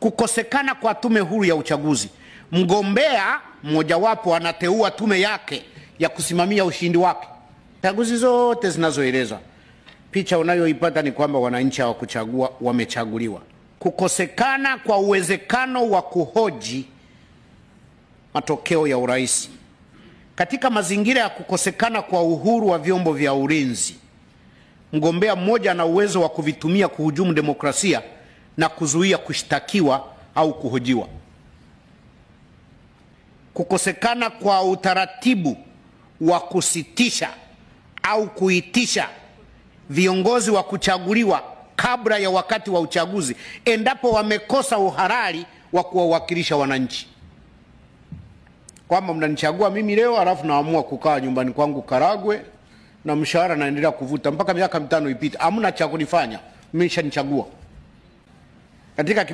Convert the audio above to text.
Kukosekana kwa tume huru ya uchaguzi. Mgombea mmojawapo anateua tume yake ya kusimamia ushindi wake. Chaguzi zote zinazoelezwa, picha unayoipata ni kwamba wananchi hawakuchagua, wamechaguliwa. Kukosekana kwa uwezekano wa kuhoji matokeo ya urais. Katika mazingira ya kukosekana kwa uhuru wa vyombo vya ulinzi, mgombea mmoja ana uwezo wa kuvitumia kuhujumu demokrasia na kuzuia kushtakiwa au kuhojiwa. Kukosekana kwa utaratibu wa kusitisha au kuitisha viongozi wa kuchaguliwa kabla ya wakati wa uchaguzi endapo wamekosa uhalali wa kuwawakilisha wananchi. Kwamba mnanichagua mimi leo alafu naamua kukaa nyumbani kwangu Karagwe na mshahara naendelea kuvuta mpaka miaka 5 ipite, hamna cha kunifanya, mmeshanichagua. Katika